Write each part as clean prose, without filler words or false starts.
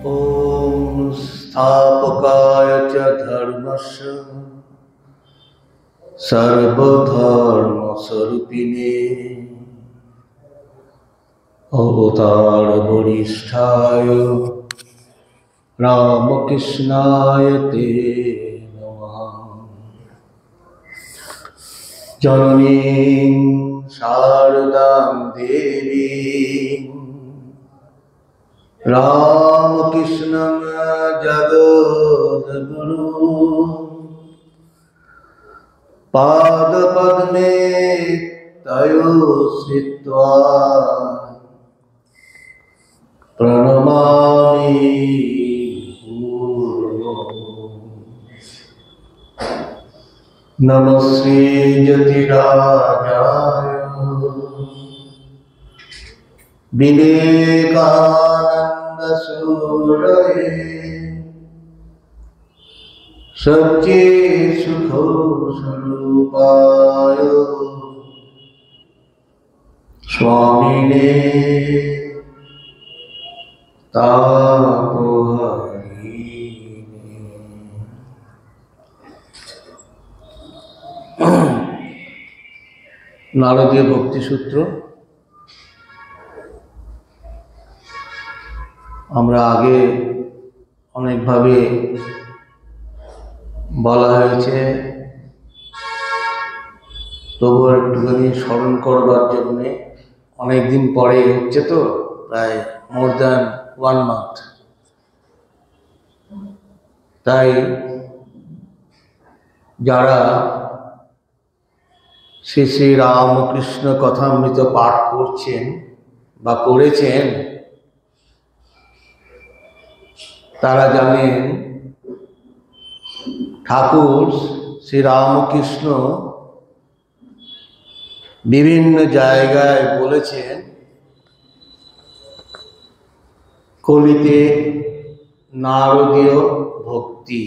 ॐ स्थापकाय च धर्मस्य सर्वधर्मस्वरूपिणे अवतारवरिष्ठाय रामकृष्णाय ते नमः। जननीं शारदां देवीं रामकृष्णं जगद्गुरुं पादपद्मे तयो स्थित्वा प्रणमामि नमस्ते यतिराजाय विवेकानन्दसूरये सच्चित्सुखस्वरूपाय स्वामिने तापहरिणे। नारदीय भक्ति सूत्र আমরা আগে অনেকভাবে বলা হয়েছে, তবুও একটুখানি স্মরণ করবার জন্যে। অনেকদিন পরে হচ্ছে তো, প্রায় মোর দ্যান 1 মান্থ, তাই যারা শ্রী শ্রী রামকৃষ্ণ কথামৃত পাঠ করছেন বা করেছেন তারা জানেন ঠাকুর শ্রী রামকৃষ্ণ বিভিন্ন জায়গায় বলেছেন কলিতে নারদীয় ভক্তি।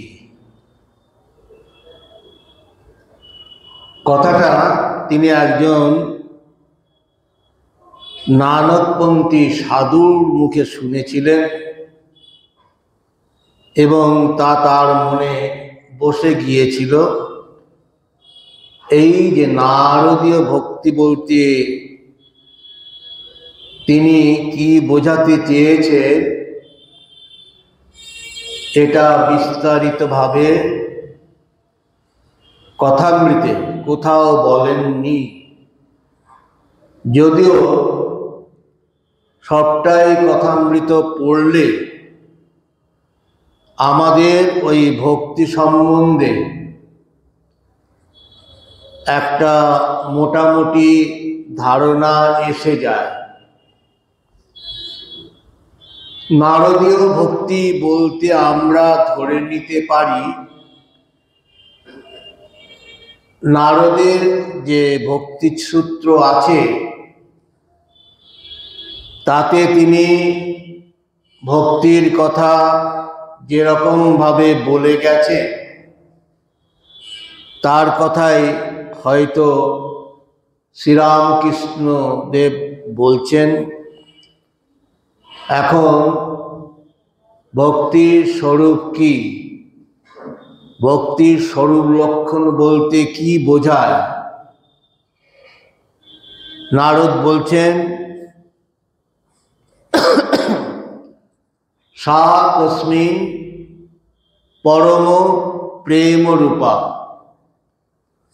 কথাটা তিনি একজন নানকপন্থী সাধুর মুখে শুনেছিলেন এবং তা তার মনে বসে গিয়েছিল। এই যে নারদীয় ভক্তি বলতে তিনি কি বোঝাতে চেয়েছেন এটা বিস্তারিতভাবে কথামৃতে কোথাও বলেননি, যদিও সবটাই কথামৃত পড়লে আমাদের ওই ভক্তি সম্বন্ধে একটা মোটামুটি ধারণা এসে যায়। নারদীয় ভক্তি বলতে আমরা ধরে নিতে পারি নারদের যে ভক্তি সূত্র আছে তাতে তিনি ভক্তির কথা যেরকম ভাবে বলে গেছে তার কথাই হয়তো শ্রীরামকৃষ্ণ দেব বলছেন। এখন ভক্তির স্বরূপ কি, ভক্তির স্বরূপ লক্ষণ বলতে কি বোঝায়? নারদ বলছেন সা তস্মিন পরম প্রেম রূপা।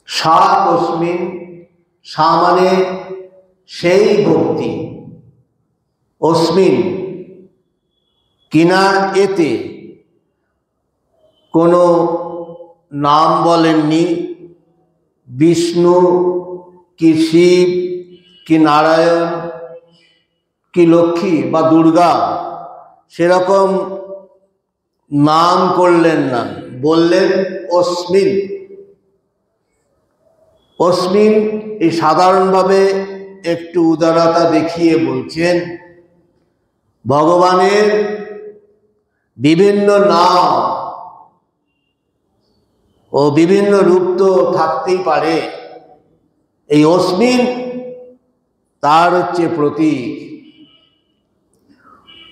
সা তস্মিন, সা মানে সেই ভক্তি, অস্মিন কিনা এতে কোনো নাম বলেননি, বিষ্ণু কি শিব কি নারায়ণ কি লক্ষ্মী বা দুর্গা সেরকম নাম করলেন না, বললেন অস্মিন। অস্মিন এই সাধারণভাবে একটু উদারতা দেখিয়ে বলছেন ভগবানের বিভিন্ন নাম ও বিভিন্ন রূপ তো থাকতেই পারে, এই অস্মিন তার হচ্ছে প্রতীক।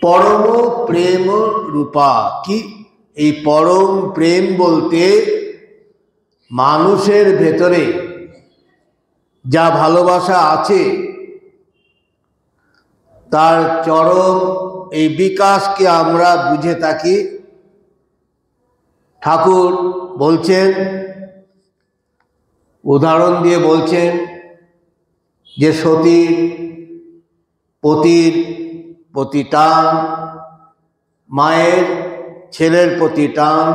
পরম প্রেম রূপা। কি এই পরম প্রেম বলতে মানুষের ভেতরে যা ভালোবাসা আছে তার চরম এই বিকাশকে আমরা বুঝে থাকি। ঠাকুর বলছেন, উদাহরণ দিয়ে বলছেন যে সতীর পতির প্রতি টান, মায়ের ছেলের প্রতি টান,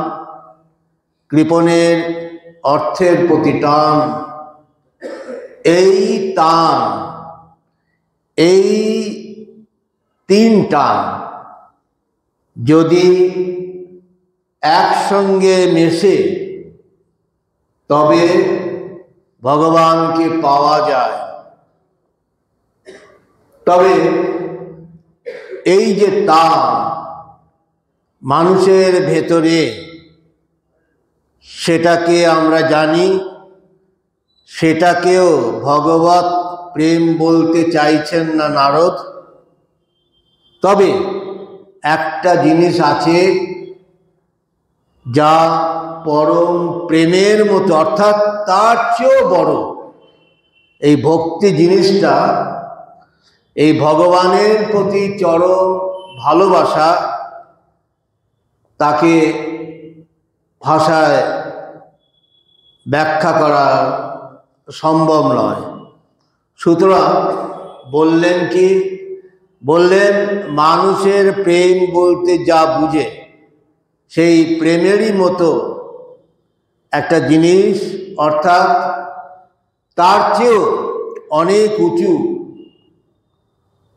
কৃপণের অর্থের প্রতি টান, এই টান, এই তিন টান যদি একসঙ্গে মেশে তবে ভগবানকে পাওয়া যায়। তবে এই যে টান মানুষের ভেতরে, সেটাকে আমরা জানি, সেটাকেও ভগবৎ প্রেম বলতে চাইছেন না নারদ। তবে একটা জিনিস আছে যা পরম প্রেমের মতো, অর্থাৎ তার চেয়েও বড়। এই ভক্তি জিনিসটা, এই ভগবানের প্রতি চরম ভালোবাসা, তাকে ভাষায় ব্যাখ্যা করা সম্ভব নয়। সুতরাং বললেন কি? বললেন মানুষের প্রেম বলতে যা বুঝে সেই প্রেমেরই মতো একটা জিনিস, অর্থাৎ তার চেয়েও অনেক উঁচু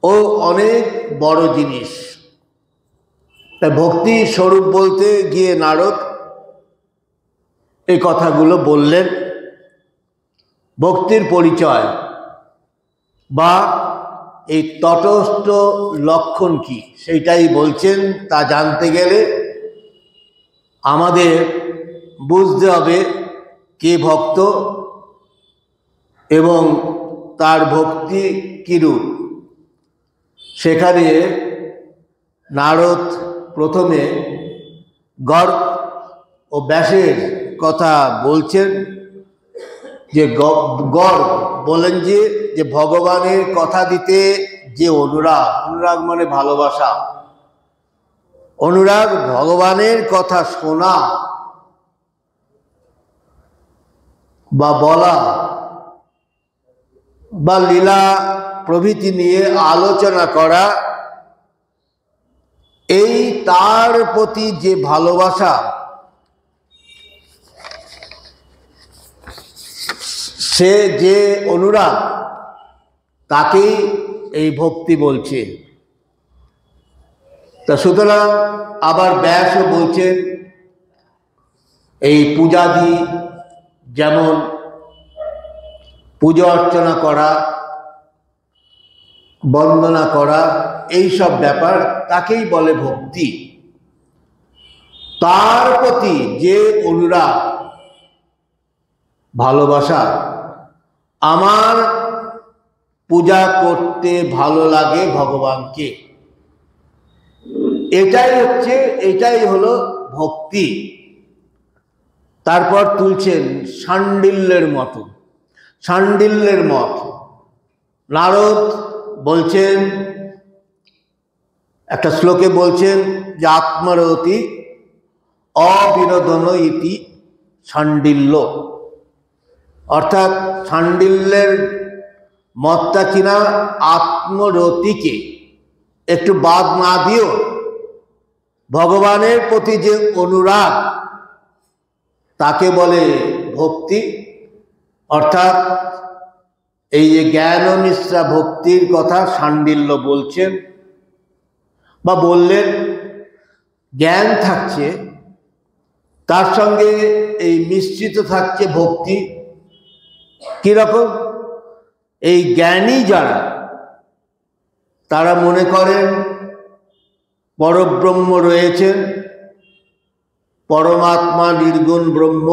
ও অনেক বড় জিনিস। তাই ভক্তি স্বরূপ বলতে গিয়ে নারদ এই কথাগুলো বললেন। ভক্তির পরিচয় বা এই তটস্থ লক্ষণ কি সেইটাই বলছেন। তা জানতে গেলে আমাদের বুঝতে হবে কে ভক্ত এবং তার ভক্তি কিরূপ। সেখানে নারদ প্রথমে গর্গ ও ব্যাসের কথা বলছেন। যে গর্গ বলেন যে ভগবানের কথা দিতে যে অনুরাগ, অনুরাগ মানে ভালোবাসা, অনুরাগ ভগবানের কথা শোনা বা বলা বা লীলা প্রভৃতি নিয়ে আলোচনা করা, এই তার প্রতি যে ভালোবাসা, সে যে অনুরাগ, তাকেই এই ভক্তি বলছে। তা সুতরাং আবার ব্যাসও বলছেন এই পূজাদি, যেমন পূজা অর্চনা করা, বন্দনা করা, এই সব ব্যাপার তাকেই বলে ভক্তি। তার প্রতি যে অনুরাগ, ভালোবাসা, আমার পূজা করতে ভালো লাগে ভগবানকে, এটাই হলো ভক্তি। তারপর তুলছেন শাণ্ডিল্যের মতো, শাণ্ডিল্যের মত। নারদ বলছেন, একটা শ্লোকে বলছেন যে আত্মরতি অবিনোদন ইতি শাণ্ডিল্য, অর্থাৎ শাণ্ডিল্যের মতটা কিনা আত্মরতিকে একটু বাদ না দিও, ভগবানের প্রতি যে অনুরাগ তাকে বলে ভক্তি। অর্থাৎ এই যে জ্ঞান মিশ্রা ভক্তির কথা শাণ্ডিল্য বলছেন বা বললেন, জ্ঞান থাকছে, তার সঙ্গে এই মিশ্রিত থাকছে ভক্তি। কিরকম? এই জ্ঞানী যারা, তারা মনে করেন পরব্রহ্ম রয়েছেন, পরমাত্মা নির্গুণ ব্রহ্ম,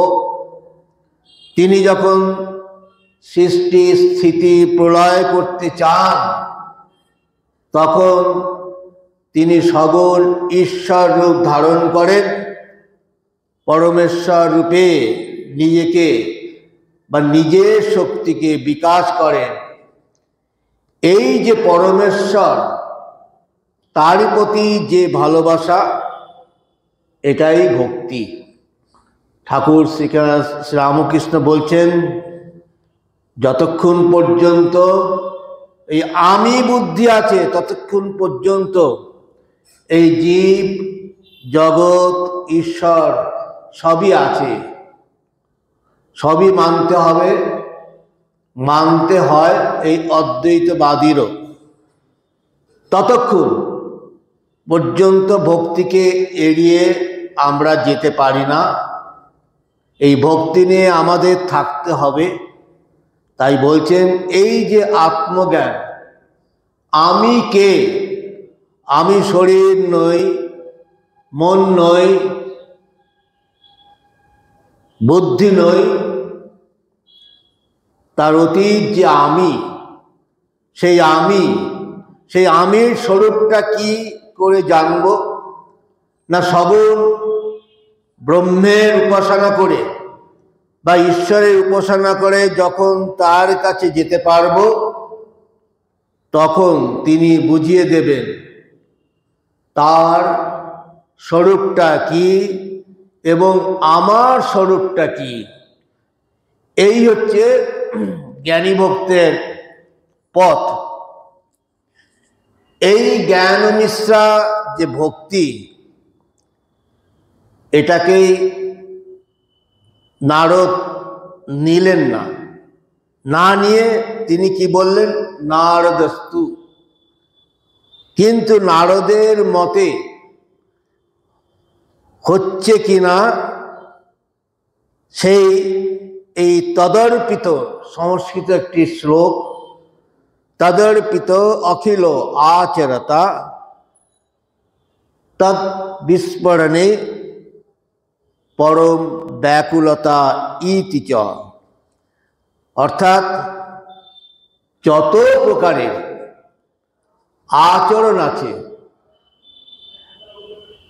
তিনি যখন সৃষ্টি স্থিতি প্রলয় করতে চান তখন তিনি সগুণ ঈশ্বর রূপ ধারণ করেন, পরমেশ্বর রূপে নিজেকে বা নিজের শক্তিকে বিকাশ করেন। এই যে পরমেশ্বর, তার প্রতি যে ভালোবাসা, এটাই ভক্তি। ঠাকুর শ্রীরামকৃষ্ণ বলছেন, যতক্ষণ পর্যন্ত এই আমি বুদ্ধি আছে ততক্ষণ পর্যন্ত এই জীব জগৎ ঈশ্বর সবই আছে, সবই মানতে হবে, মানতে হয় এই অদ্বৈতবাদীরও। ততক্ষণ পর্যন্ত ভক্তিকে এড়িয়ে আমরা যেতে পারি না। এই ভক্তি নিয়ে আমাদের থাকতে হবে। তাই বলছেন, এই যে আত্মজ্ঞান, আমি কে, আমি শরীর নই, মন নই, বুদ্ধি নই, তার অতীত যে আমি, সেই আমির স্বরূপটা কি করে জানব? না সগুণ ব্রহ্মের উপাসনা করে বা ঈশ্বরের উপাসনা করে যখন তার কাছে যেতে পারব, তখন তিনি বুঝিয়ে দেবেন তার স্বরূপটা কি এবং আমার স্বরূপটা কি। এই হচ্ছে জ্ঞানী ভক্তের পথ। এই জ্ঞান মিশ্রা যে ভক্তি, এটাকেই নারদ নিলেন না। না নিয়ে তিনি কি বললেন? নারদস্তু। কিন্তু নারদের মতে হচ্ছে কিনা সেই এই তদর্পিত, সংস্কৃত একটি শ্লোক, তদর্পিত অখিল আচরতা তদ বিস্মরণে পরম ব্যাকুলতা ইতি চ। অর্থাৎ যত প্রকারের আচরণ আছে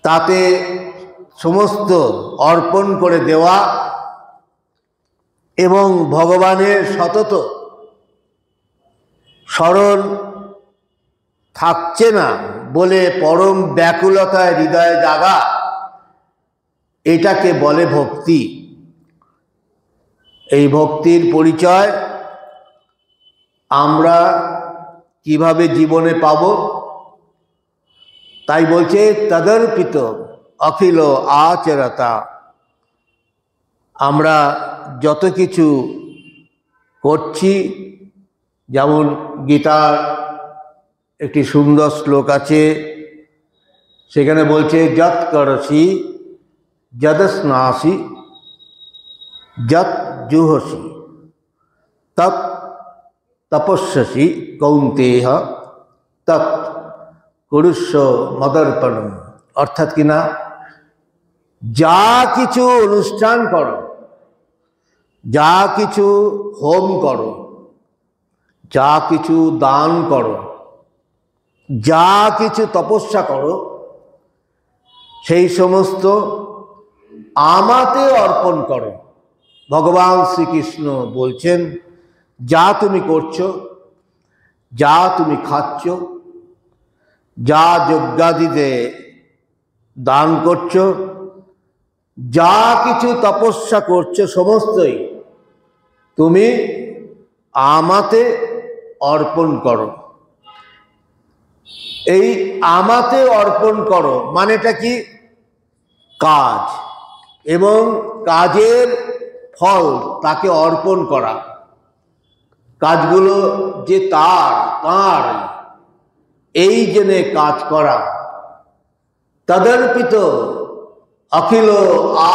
তাতে সমস্ত অর্পণ করে দেওয়া এবং ভগবানের সতত স্মরণ থাকছে না বলে পরম ব্যাকুলতায় হৃদয়ে জাগা, এটাকে বলে ভক্তি। এই ভক্তির পরিচয় আমরা কিভাবে জীবনে পাব? তাই বলছে তদর্পিত অখিল আচরতা। আমরা যত কিছু করছি, যেমন গীতার একটি সুন্দর শ্লোক আছে, সেখানে বলছে যৎ করসি যদস্নাসি যৎ জুহসি তৎ তপস্যসি কৌন্তেয় তৎ কুরুষ্ব মদর্পণম। অর্থাৎ কিনা, যা কিছু অনুষ্ঠান করো, যা কিছু হোম করো, যা কিছু দান করো, যা কিছু তপস্যা করো, সেই সমস্ত আমাতে অর্পণ করো। ভগবান শ্রীকৃষ্ণ বলছেন, যা তুমি করছো, যা তুমি খাচ্ছ, যা যজ্ঞাদিতে দান করছো, যা কিছু তপস্যা করছো, সমস্তই তুমি আমাতে অর্পণ করো। এই আমাতে অর্পণ করো মানেটা কি? কাজ এবং কাজের ফল তাকে অর্পণ করা। কাজগুলো যে তার এই জেনে কাজ করা। তদর্পিত অখিল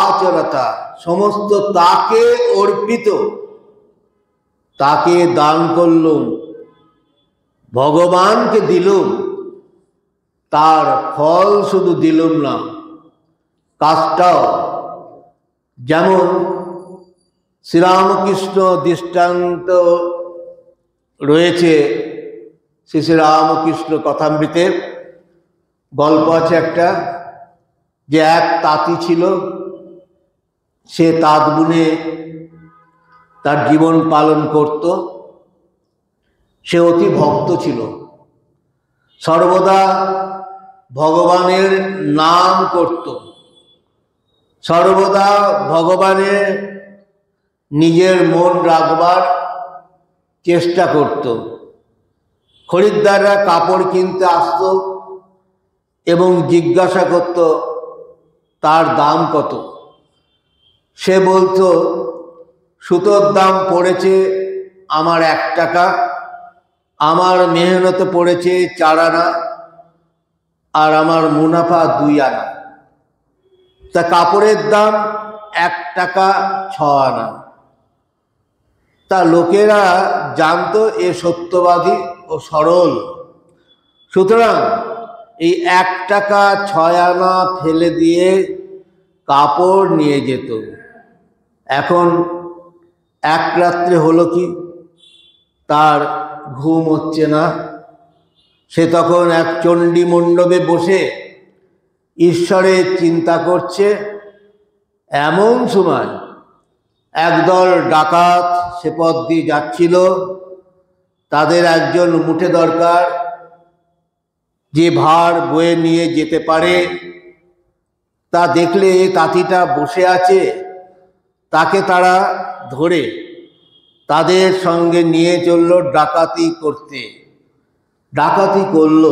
আচরতা, সমস্ত তাকে অর্পিত, তাকে দান করলুম, ভগবানকে দিলুম, তার ফল শুধু দিলুম না, কাজটাও। যেমন শ্রীরামকৃষ্ণ দৃষ্টান্ত রয়েছে শ্রী শ্রীরামকৃষ্ণ কথামৃতে। গল্প আছে একটা, যে এক তাঁতি ছিল, সে তাঁত বুনে তার জীবন পালন করত। সে অতি ভক্ত ছিল, সর্বদা ভগবানের নাম করত, সর্বদা ভগবানের নিজের মন রাখবার চেষ্টা করত। খরিদ্দাররা কাপড় কিনতে আসত এবং জিজ্ঞাসা করত তার দাম কত। সে বলতো, সুতোর দাম পড়েছে আমার 1 টাকা, আমার মেহনতে পড়েছে 4 আনা, আর আমার মুনাফা 2 আনা। তা কাপড়ের দাম 1 টাকা 6 আনা। তা লোকেরা জানতো এ সত্যবাদী ও সরল, সুতরাং এই 1 টাকা 6 আনা ফেলে দিয়ে কাপড় নিয়ে যেত। এখন এক রাত্রে হলো কি, তার ঘুম হচ্ছে না। সে তখন এক চণ্ডী মণ্ডপে বসে ঈশ্বরের চিন্তা করছে। এমন সময় একদল ডাকাত সে পথ দিয়ে যাচ্ছিল। তাদের একজন মুঠে দরকার, যে ভার বয়ে নিয়ে যেতে পারে। তা দেখলে তাঁতিটা বসে আছে, তাকে তারা ধরে তাদের সঙ্গে নিয়ে চলল ডাকাতি করতে। ডাকাতি করল,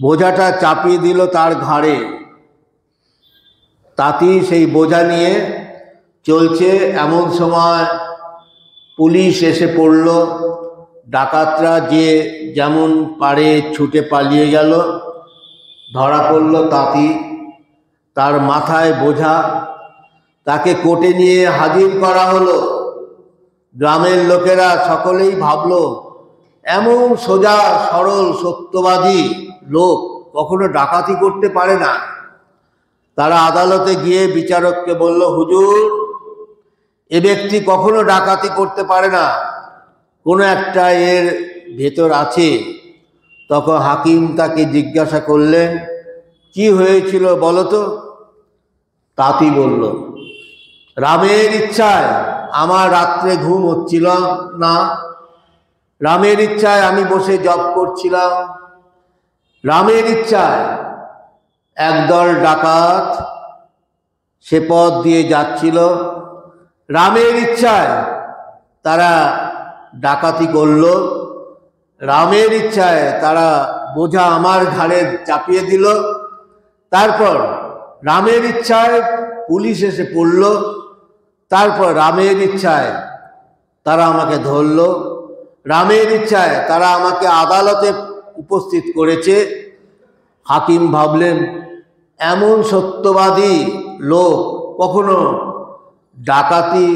বোঝাটা চাপিয়ে দিল তার ঘাড়ে। তাঁতি সেই বোঝা নিয়ে চলছে। এমন সময় পুলিশ এসে পড়ল। ডাকাতরা যে যেমন পারে ছুটে পালিয়ে গেল। ধরা পড়ল তাঁতি, তার মাথায় বোঝা। তাকে কোর্টে নিয়ে হাজির করা হলো। গ্রামের লোকেরা সকলেই ভাবল, এমন সোজা সরল সত্যবাদী লোক কখনো ডাকাতি করতে পারে না। তারা আদালতে গিয়ে বিচারককে বলল, হুজুর, এ ব্যক্তি কখনো ডাকাতি করতে পারে না, কোনো একটা এর ভেতর আছে। তখন হাকিম তাকে জিজ্ঞাসা করলেন, কি হয়েছিল বলো তো? তাঁতি বলল, রামের ইচ্ছায় আমার রাত্রে ঘুম হচ্ছিল না, রামের ইচ্ছায় আমি বসে জপ করছিলাম, রামের ইচ্ছায় একদল ডাকাত সে পথ দিয়ে যাচ্ছিল, রামের ইচ্ছায় তারা ডাকাতি করল, রামের ইচ্ছায় তারা বোঝা আমার ঘাড়ে চাপিয়ে দিল, তারপর রামের ইচ্ছায় পুলিশ এসে পড়ল, তারপর রামের ইচ্ছায় তারা আমাকে ধরল, রামের ইচ্ছায় তারা আমাকে আদালতে উপস্থিত করেছে। হাকিম ভাবলেন, এমন সত্যবাদী লোক কখনো ডাকাতি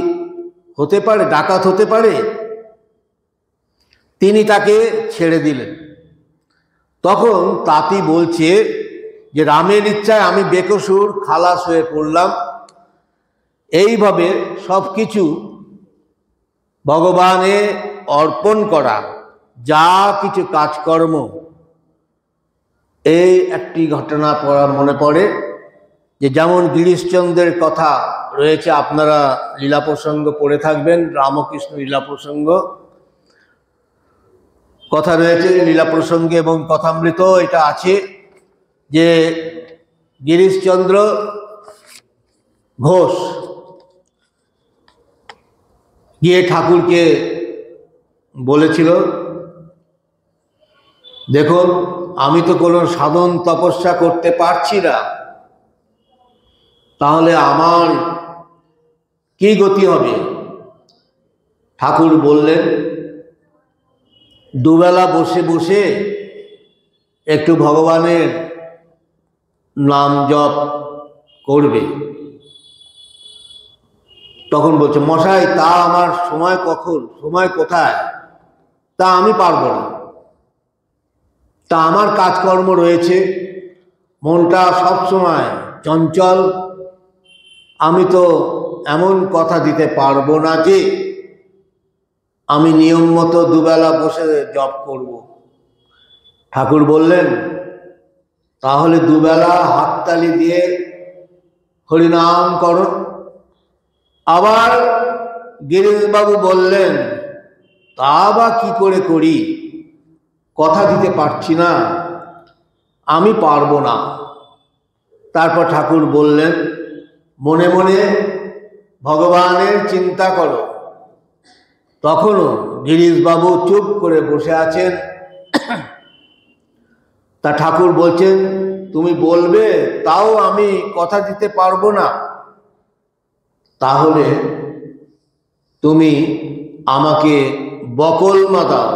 হতে পারে, ডাকাত হতে পারে? তিনি তাকে ছেড়ে দিলেন। তখন তাঁতি বলছে যে রামের ইচ্ছায় আমি বেকসুর খালাস হয়ে পড়লাম। এইভাবে সব কিছু ভগবানে অর্পণ করা, যা কিছু কাজকর্ম। এই একটি ঘটনা মনে পড়ে, যে যেমন গিরিশচন্দ্রের কথা রয়েছে, আপনারা লীলা প্রসঙ্গ পড়ে থাকবেন, রামকৃষ্ণ লীলা প্রসঙ্গ কথা রয়েছে লীলা প্রসঙ্গে এবং কথামৃত এটা আছে, যে গিরিশচন্দ্র ঘোষ গিয়ে ঠাকুরকে বলেছিল, দেখুন আমি তো কোনো সাধন তপস্যা করতে পারছি না, তাহলে আমার কি গতি হবে? ঠাকুর বললেন, দুবেলা বসে বসে একটু ভগবানের নাম জপ করবে। তখন বলছে, মশাই তা আমার সময় কখন, সময় কোথায়? তা আমি পারবো না, তা আমার কাজকর্ম রয়েছে, মনটা সবসময় চঞ্চল, আমি তো এমন কথা দিতে পারবো না যে আমি নিয়ম মতো দুবেলা বসে জপ করব। ঠাকুর বললেন, তাহলে দুবেলা হাততালি দিয়ে হরিনাম করো। আবার গিরিশবাবু বললেন, তা বা কি করে করি, কথা দিতে পারছি না, আমি পারবো না। তারপর ঠাকুর বললেন, মনে মনে ভগবানের চিন্তা করো। তখনও গিরিশবাবু চুপ করে বসে আছেন। তা ঠাকুর বলছেন, তুমি বলবে, তাও আমি কথা দিতে পারবো না, তাহলে তুমি আমাকে বকলমা দাও,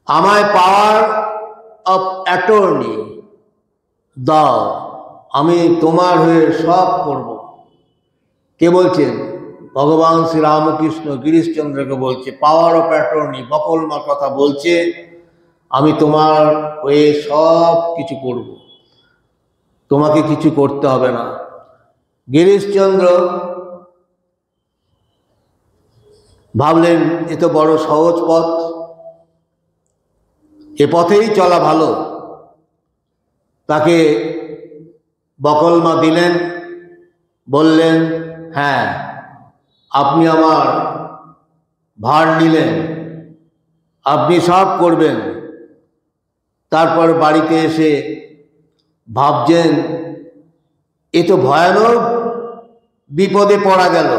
আমায় পাওয়ার অফ অ্যাটর্নি দাও, আমি তোমার হয়ে সব করব। কে বলছেন? ভগবান শ্রীরামকৃষ্ণ গিরিশচন্দ্রকে বলছে, পাওয়ার অফ অ্যাটর্নি, বকলমার কথা বলছে, আমি তোমার হয়ে সব কিছু করব, তোমাকে কিছু করতে হবে না। গিরিশচন্দ্র ভাবলেন, এ তো বড় সহজ পথ, এ পথেই চলা ভালো। তাকে বকলমা দিলেন, বললেন, হ্যাঁ আপনি আমার ভার নিলেন, আপনি সব করবেন। তারপর বাড়িতে এসে ভাবছেন, এ তো ভয়ানক বিপদে পড়া গেল,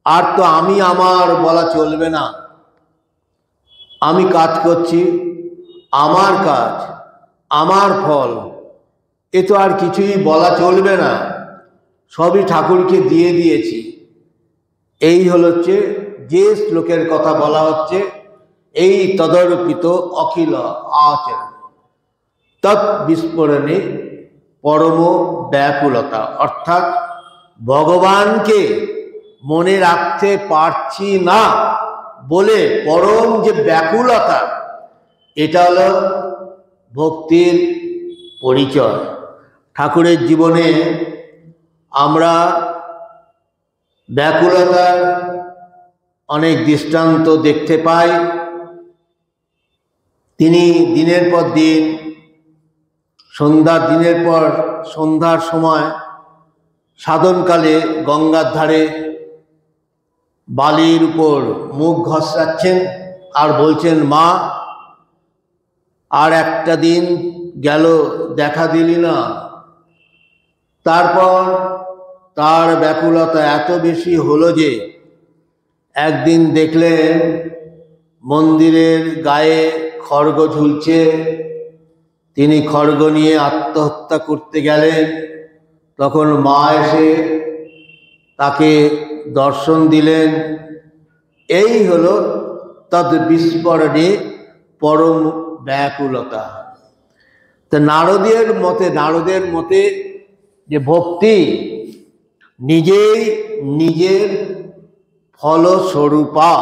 আর তো আমি আমার বলা চলবে না। আমি কাজ করছি, আমার কাজ, আমার ফল, এ তো আর কিছুই বলা চলবে না, সবই ঠাকুরকে দিয়ে দিয়েছি। এই হচ্ছে যে শ্লোকের কথা বলা হচ্ছে, এই তদর্পিত অখিল আচরণ তৎ বিস্ফোরণে পরম ব্যাকুলতা, অর্থাৎ ভগবানকে মনে রাখতে পারছি না বলে পরম যে ব্যাকুলতা, এটা হলো ভক্তির পরিচয়। ঠাকুরের জীবনে আমরা ব্যাকুলতার অনেক দৃষ্টান্ত দেখতে পাই। তিনি দিনের পর দিন, দিনের পর সন্ধ্যার সময় সাধনকালে গঙ্গার ধারে বালির উপর মুখ ঘষাচ্ছেন আর বলছেন, মা আর একটা দিন গেল, দেখা দিলি না। তারপর তার ব্যাকুলতা এত বেশি হলো যে একদিন দেখলেন মন্দিরের গায়ে খড়গ ঝুলছে, তিনি খড়গ নিয়ে আত্মহত্যা করতে গেলেন। তখন মা এসে তাকে দর্শন দিলেন। এই হলো তদ বিস্ফোরণে পরম ব্যাকুলতা। তা নারদের মতে যে ভক্তি নিজেই নিজের ফলস্বরূপা,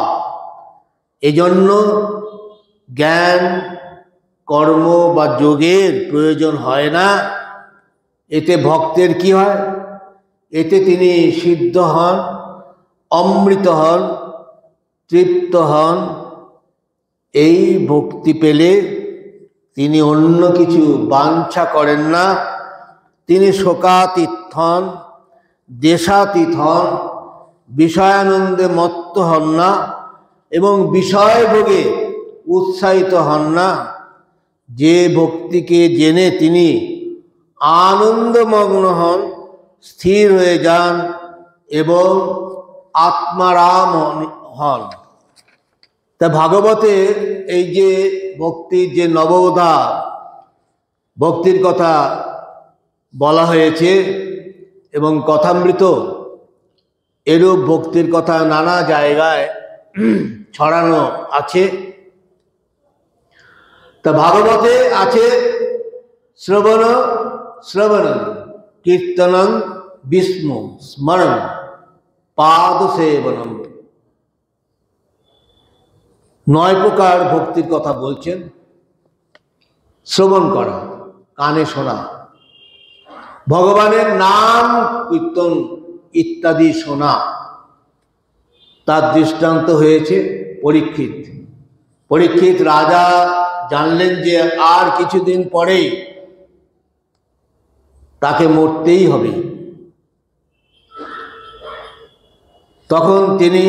এজন্য জ্ঞান, কর্ম বা যোগের প্রয়োজন হয় না। এতে ভক্তের কি হয়? এতে তিনি সিদ্ধ হন, অমৃত হন, তৃপ্ত হন। এই ভক্তি পেলে তিনি অন্য কিছু বাঞ্ছা করেন না। তিনি শোকাতীত হন, দেশাতীত হন, বিষয়ানন্দে মত্ত হন না এবং বিষয়ভোগে উৎসাহিত হন না। যে ভক্তিকে জেনে তিনি আনন্দমগ্ন হন, স্থির হয়ে যান এবং আত্মারাম হন। তা ভাগবতে এই যে ভক্তির যে নবোধা ভক্তির কথা বলা হয়েছে এবং কথামৃত, এরূপ ভক্তির কথা নানা জায়গায় ছড়ানো আছে। তা ভাগবতে আছে শ্রবণম কীর্তনম বিষ্ণু স্মরণ পাদ সেবনম। 9 প্রকার ভক্তির কথা বলছেন। শ্রবণ করা, কানে শোনা, ভগবানের নাম কীর্তন ইত্যাদি শোনা। তার দৃষ্টান্ত হয়েছে পরীক্ষিত রাজা জানলেন যে আর কিছুদিন পরেই তাকে মরতেই হবে, তখন তিনি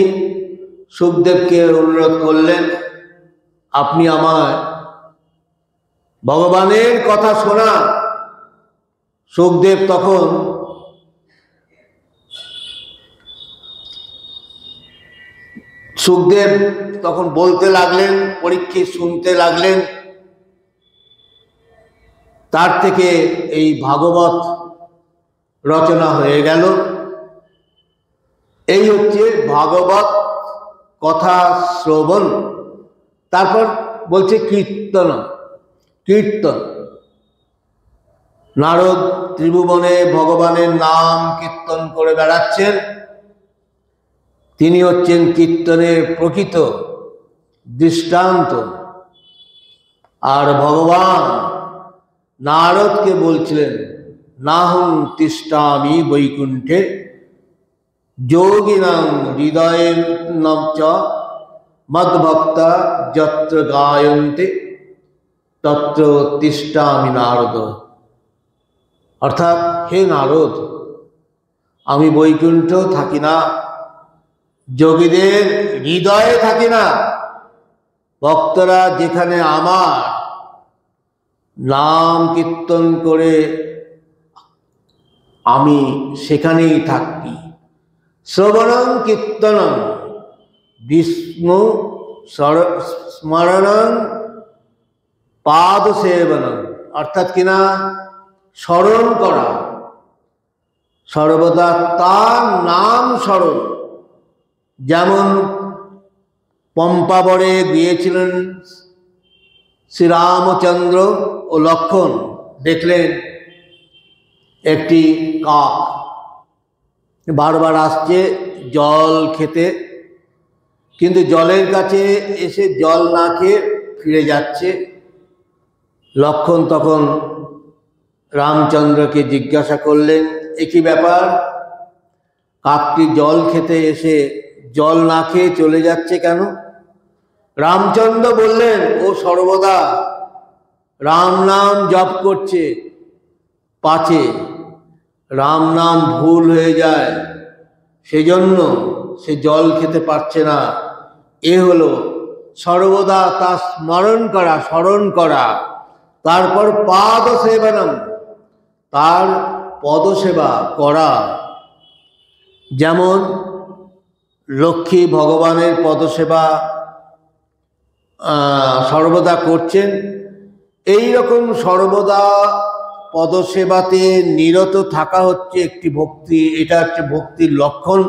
সুখদেবকে অনুরোধ করলেন, আপনি আমায় ভগবানের কথা শোনান। সুখদেব তখন বলতে লাগলেন, পরীক্ষিত শুনতে লাগলেন। তার থেকে এই ভাগবত রচনা হয়ে গেল। এই হচ্ছে ভাগবত কথা শ্রবণ। তারপর বলছে কীর্তন। নারদ ত্রিভুবনে ভগবানের নাম কীর্তন করে বেড়াচ্ছেন। তিনি হচ্ছেন কীর্তনের প্রকৃত দৃষ্টান্ত। আর ভগবান নারদকে বলছিলেন, নাহং তিষ্ঠামি বৈকুণ্ঠে যোগিনাং হৃদয়েন চ মদ্ভক্তা যত্র গায়ন্তে তত্র তিষ্ঠামি নারদ। অর্থাৎ, হে নারদ, আমি বৈকুণ্ঠ থাকি না, যোগীদের হৃদয়ে থাকি না। ভক্তরা যেখানে আমার নাম কীর্তন করে আমি সেখানেই থাকি। শ্রবণং কীর্তনং বিষ্ণু স্মরণং পাদ সেবনং। অর্থাৎ কিনা স্মরণ করা, সর্বদা তার নাম স্মরণ। যেমন পম্পাবরে গিয়েছিলেন শ্রীরামচন্দ্র ও লক্ষ্মণ, দেখলেন একটি কাক বারবার আসছে জল খেতে, কিন্তু জলের কাছে এসে জল না খেয়ে ফিরে যাচ্ছে। লক্ষ্মণ তখন রামচন্দ্রকে জিজ্ঞাসা করলেন, একই ব্যাপার, কাকটি জল খেতে এসে জল না খেয়ে চলে যাচ্ছে কেন? রামচন্দ্র বললেন, ও সর্বদা রাম নাম জপ করছে, পাছে রাম নাম ভুল হয়ে যায়, সেজন্য সে জল খেতে পারছে না। এ হলো সর্বদা তার স্মরণ করা। তারপর পাদ সেবনম, তার পদসেবা করা। যেমন লক্ষ্মী ভগবানের পদসেবা সর্বদা করছেন, এই রকম সর্বদা পদসেবাতে নিরত থাকা হচ্ছে একটি ভক্তি। এটা হচ্ছে ভক্তির লক্ষণ।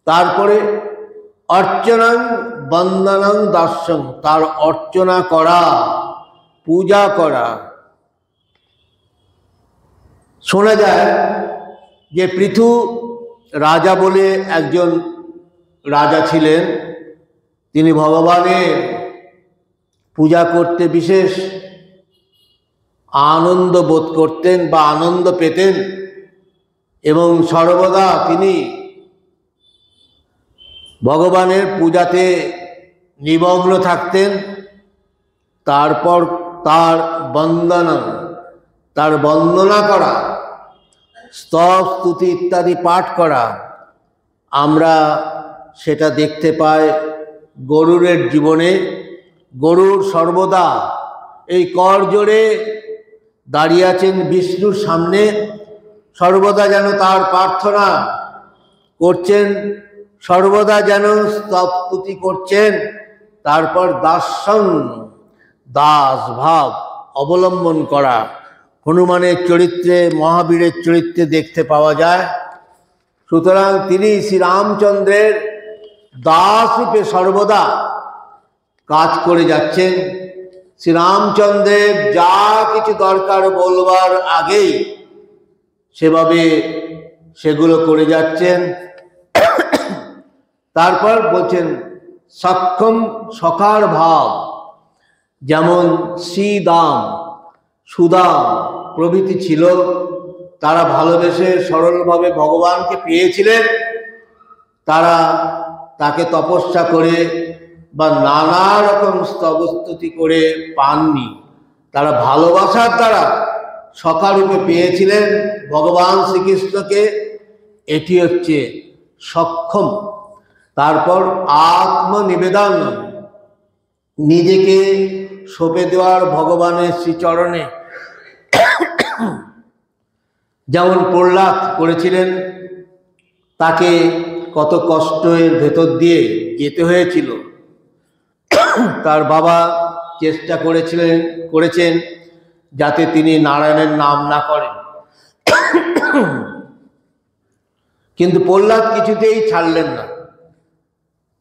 তারপরে অর্চনাং বন্দনাং দাস্যং, তার অর্চনা করা, পূজা করা। শোনা যায় যে পৃথু রাজা বলে একজন রাজা ছিলেন, তিনি ভগবানের পূজা করতে বিশেষ আনন্দ বোধ করতেন বা আনন্দ পেতেন, এবং সর্বদা তিনি ভগবানের পূজাতে নিমগ্ন থাকতেন। তারপর তার বন্দনা করা, স্তব স্তুতি ইত্যাদি পাঠ করা, আমরা সেটা দেখতে পাই গরুরের জীবনে। গরুর সর্বদা এই কর জোড়ে দাঁড়িয়ে আছেন বিষ্ণুর সামনে, সর্বদা যেন তার প্রার্থনা করছেন, সর্বদা যেন স্তব স্তুতি করছেন। তারপর দাস্যং, দাস ভাব অবলম্বন করা হনুমানের চরিত্রে, মহাবীরের চরিত্রে দেখতে পাওয়া যায়। সুতরাং তিনি শ্রীরামচন্দ্রের দাস রূপে সর্বদা কাজ করে যাচ্ছেন। শ্রীরামচন্দ্রের যা কিছু দরকার বলবার আগেই সেভাবে সেগুলো করে যাচ্ছেন। তারপর বলছেন সক্ষম সখার ভাব, যেমন শ্রীদাম সুদাম প্রভৃতি ছিল, তারা ভালোবেসে সরলভাবে ভগবানকে পেয়েছিলেন। তারা তাকে তপস্যা করে বা নানা রকম স্তবস্তুতি করে পাননি, তারা ভালোবাসার দ্বারা সখারূপে পেয়েছিলেন ভগবান শ্রীকৃষ্ণকে। এটি হচ্ছে সক্ষম। তারপর আত্মনিবেদন, নিজেকে সঁপে দেওয়ার ভগবানের শ্রীচরণে, যেমন প্রহ্লাদ করেছিলেন। তাকে কত কষ্টের ভেতর দিয়ে যেতে হয়েছিল। তার বাবা চেষ্টা করেছেন যাতে তিনি নারায়ণের নাম না করেন, কিন্তু প্রহ্লাদ কিছুতেই ছাড়লেন না।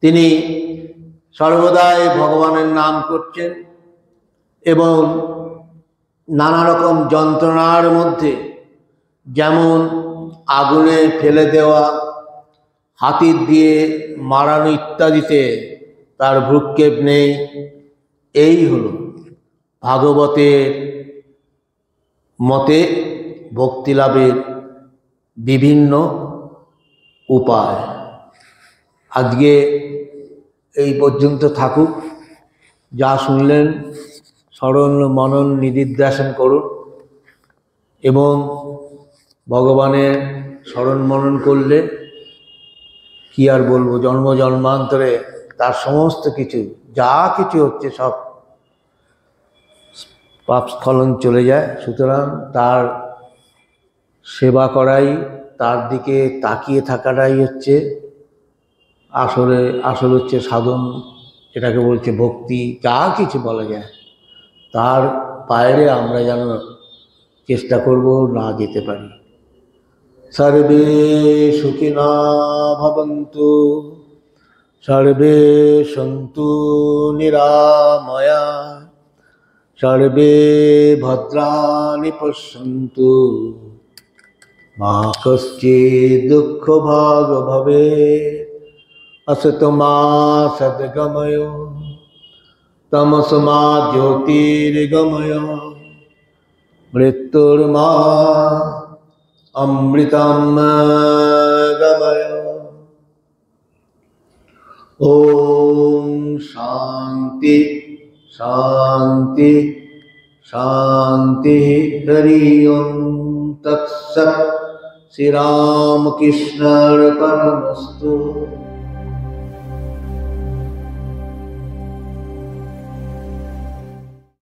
তিনি সর্বদাই ভগবানের নাম করছেন এবং নানা রকম যন্ত্রণার মধ্যে, যেমন আগুনে ফেলে দেওয়া, হাতির দিয়ে মারানো ইত্যাদিতে তার ভ্রুক্ষেপ নেই। এই হল ভাগবতের মতে ভক্তি লাভের বিভিন্ন উপায়। আজকে এই পর্যন্ত থাকুক। যা শুনলেন স্মরণ মনন নিদিধ্যাসন করুন এবং ভগবানের স্মরণ মনন করলে কি আর বলবো, জন্ম জন্মান্তরে তার সমস্ত কিছু যা কিছু হচ্ছে সব পাপ স্খলন চলে যায়। সুতরাং তার সেবা করাই, তার দিকে তাকিয়ে থাকাটাই হচ্ছে আসল হচ্ছে সাধন। এটাকে বলছে ভক্তি। যা কিছু বলা যায় তার বাইরে আমরা যেন চেষ্টা করব না যেতে পারি। সর্বে সুখিনা ভবন্তু, সর্বে সন্তু নিরাময়া, সর্বে ভদ্রাণি পশ্যন্তু, মা কশ্চিৎ দুঃখ ভাগ ভবেৎ। असतो मा सद्गमय, तमसो मा ज्योतिर्गमय, मृत्युर्मा अमृतं गमय। ओम शांति शांति शांति। हरि ओम तत्सत्। श्री रामकृष्णार्पणमस्तु।